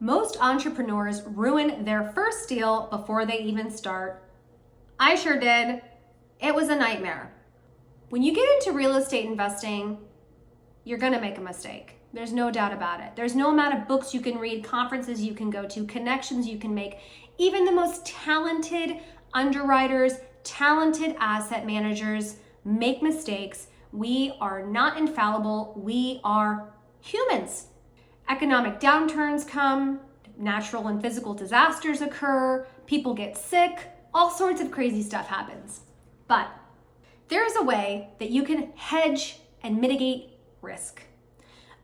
Most entrepreneurs ruin their first deal before they even start. I sure did. It was a nightmare. When you get into real estate investing, you're gonna make a mistake. There's no doubt about it. There's no amount of books you can read, conferences you can go to, connections you can make. Even the most talented underwriters, talented asset managers make mistakes. We are not infallible. We are humans. Economic downturns come, natural and physical disasters occur, people get sick, all sorts of crazy stuff happens. But there is a way that you can hedge and mitigate risk.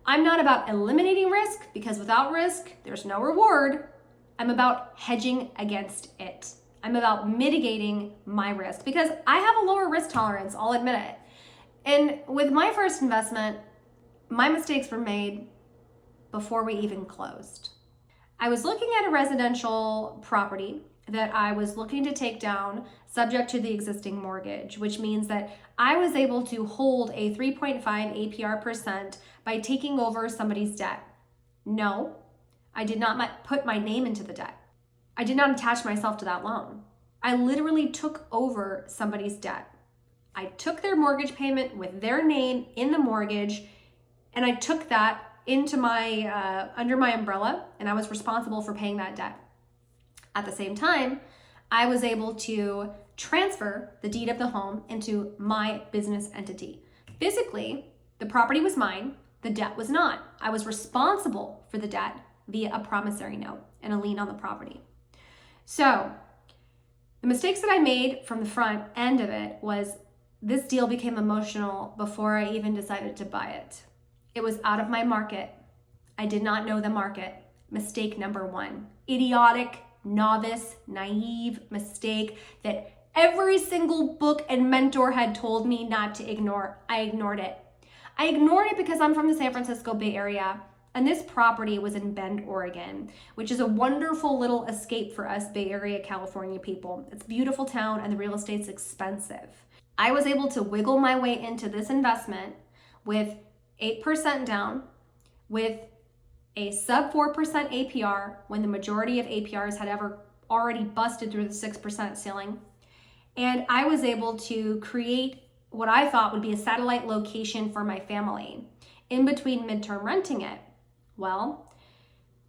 I'm not about eliminating risk because without risk, there's no reward. I'm about hedging against it. I'm about mitigating my risk because I have a lower risk tolerance, I'll admit it. And with my first investment, my mistakes were made before we even closed. I was looking at a residential property that I was looking to take down subject to the existing mortgage, which means that I was able to hold a 3.5 APR% by taking over somebody's debt. No, I did not put my name into the debt. I did not attach myself to that loan. I literally took over somebody's debt. I took their mortgage payment with their name in the mortgage, and I took that into my under my umbrella, and I was responsible for paying that debt. At the same time, I was able to transfer the deed of the home into my business entity. Physically, the property was mine, the debt was not. I was responsible for the debt via a promissory note and a lien on the property. So the mistakes that I made from the front end of it was this deal became emotional before I even decided to buy it. It was out of my market. I did not know the market. Mistake number one. Idiotic, novice, naive mistake that every single book and mentor had told me not to ignore. I ignored it. I ignored it because I'm from the San Francisco Bay Area, and this property was in Bend, Oregon, which is a wonderful little escape for us Bay Area, California people. It's a beautiful town and the real estate's expensive. I was able to wiggle my way into this investment with 8% down, with a sub 4% APR when the majority of APRs had ever already busted through the 6% ceiling. And I was able to create what I thought would be a satellite location for my family in between midterm renting it. Well,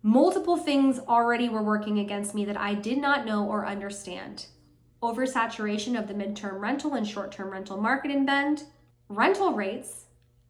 multiple things already were working against me that I did not know or understand. Oversaturation of the midterm rental and short-term rental market in Bend. Rental rates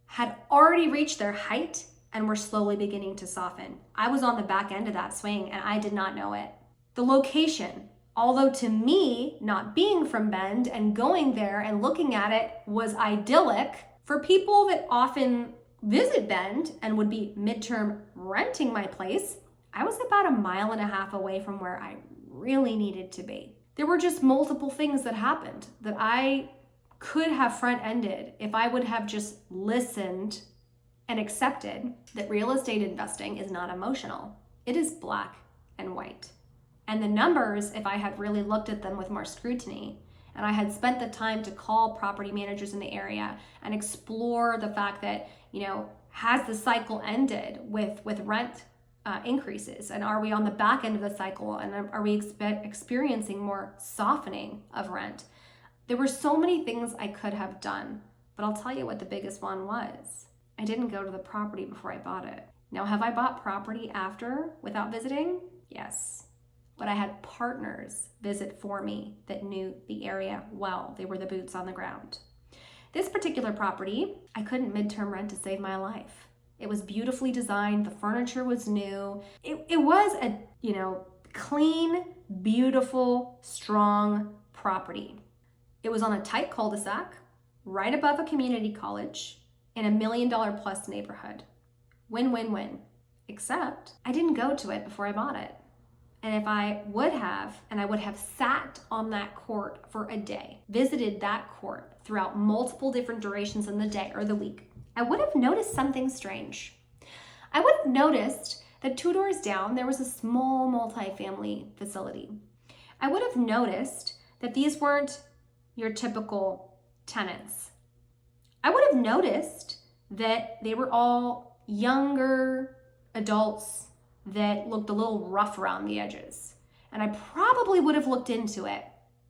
had already reached their height and were slowly beginning to soften. I was on the back end of that swing and I did not know it. The location, although to me, not being from Bend and going there and looking at it was idyllic, for people that often visit Bend and would be midterm renting my place, I was about 1.5 miles away from where I really needed to be. There were just multiple things that happened that I could have front-ended if I would have just listened and accepted that real estate investing is not emotional. It is black and white. And the numbers, if I had really looked at them with more scrutiny, and I had spent the time to call property managers in the area and explore the fact that, has the cycle ended with rent increases? And are we on the back end of the cycle? And are we experiencing more softening of rent? There were so many things I could have done, but I'll tell you what the biggest one was. I didn't go to the property before I bought it. Now, have I bought property after without visiting? Yes. But I had partners visit for me that knew the area well. They were the boots on the ground. This particular property, I couldn't midterm rent to save my life. It was beautifully designed. The furniture was new. It was a, clean, beautiful, strong property. It was on a tight cul-de-sac, right above a community college, in $1 million plus neighborhood. Win, win, win. Except I didn't go to it before I bought it. And if I would have, and I would have sat on that court for a day, visited that court throughout multiple different durations in the day or the week, I would have noticed something strange. I would have noticed that 2 doors down, there was a small multifamily facility. I would have noticed that these weren't your typical tenants. I would have noticed that they were all younger adults that looked a little rough around the edges. And I probably would have looked into it,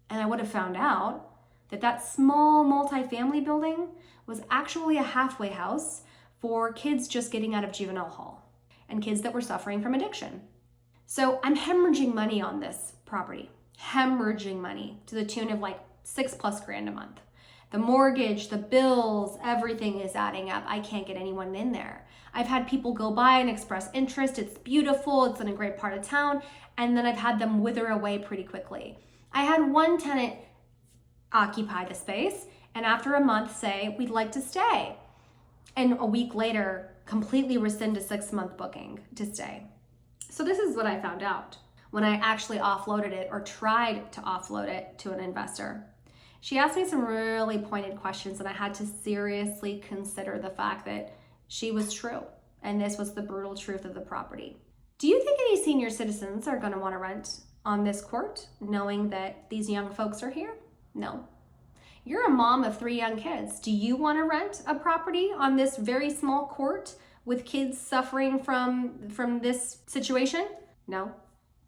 and I would have found out that that small multifamily building was actually a halfway house for kids just getting out of juvenile hall and kids that were suffering from addiction. So I'm hemorrhaging money on this property, hemorrhaging money to the tune of like $6+ grand a month. The mortgage, the bills, everything is adding up. I can't get anyone in there. I've had people go by and express interest. It's beautiful. It's in a great part of town. And then I've had them wither away pretty quickly. I had one tenant occupy the space and after a month say, we'd like to stay. And a week later, completely rescind a 6-month booking to stay. So this is what I found out when I actually offloaded it or tried to offload it to an investor. She asked me some really pointed questions and I had to seriously consider the fact that she was true and this was the brutal truth of the property. Do you think any senior citizens are going to want to rent on this court knowing that these young folks are here? No. You're a mom of 3 young kids. Do you want to rent a property on this very small court with kids suffering from this situation? No.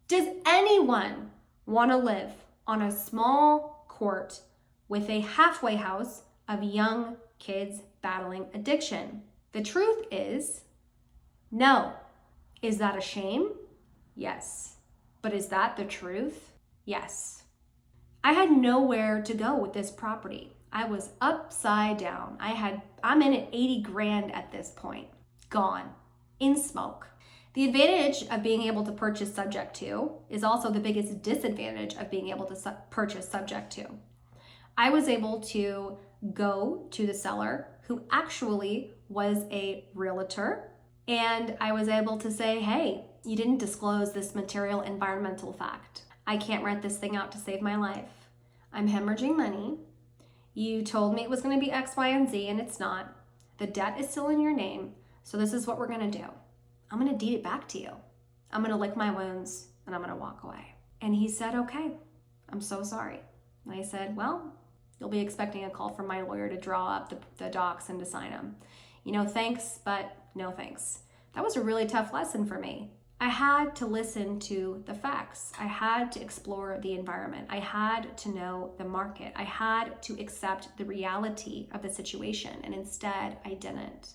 Does anyone want to live on a small court with a halfway house of young kids battling addiction? The truth is, no. Is that a shame? Yes. But is that the truth? Yes. I had nowhere to go with this property. I was upside down. I'm in at 80 grand at this point. Gone. In smoke. The advantage of being able to purchase subject to is also the biggest disadvantage of being able to purchase subject to. I was able to go to the seller who actually was a realtor, and I was able to say, hey, you didn't disclose this material environmental fact. I can't rent this thing out to save my life. I'm hemorrhaging money. You told me it was going to be X, Y, and Z, and it's not. The debt is still in your name, so this is what we're going to do. I'm going to deed it back to you. I'm going to lick my wounds, and I'm going to walk away. And he said, okay, I'm so sorry. And I said, well, you'll be expecting a call from my lawyer to draw up the docs and to sign them. Thanks, but no thanks. That was a really tough lesson for me. I had to listen to the facts. I had to explore the environment. I had to know the market. I had to accept the reality of the situation, and instead I didn't.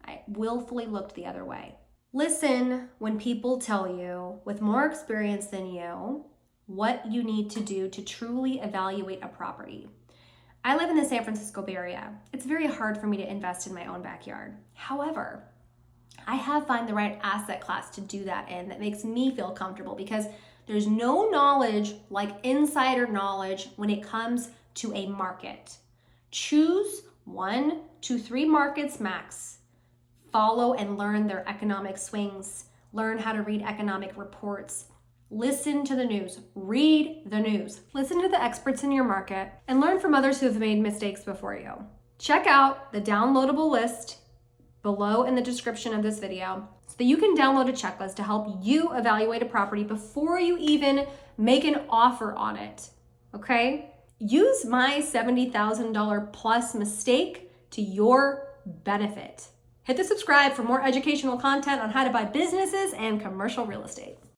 I willfully looked the other way. Listen when people tell you, with more experience than you, what you need to do to truly evaluate a property. I live in the San Francisco Bay Area. It's very hard for me to invest in my own backyard. However, I have found the right asset class to do that in that makes me feel comfortable because there's no knowledge like insider knowledge when it comes to a market. Choose 1 to 3 markets max. Follow and learn their economic swings. Learn how to read economic reports. Listen to the news. Read the news. Listen to the experts in your market and learn from others who have made mistakes before you. Check out the downloadable list below in the description of this video so that you can download a checklist to help you evaluate a property before you even make an offer on it, okay? Use my $70,000 plus mistake to your benefit. Hit the subscribe for more educational content on how to buy businesses and commercial real estate.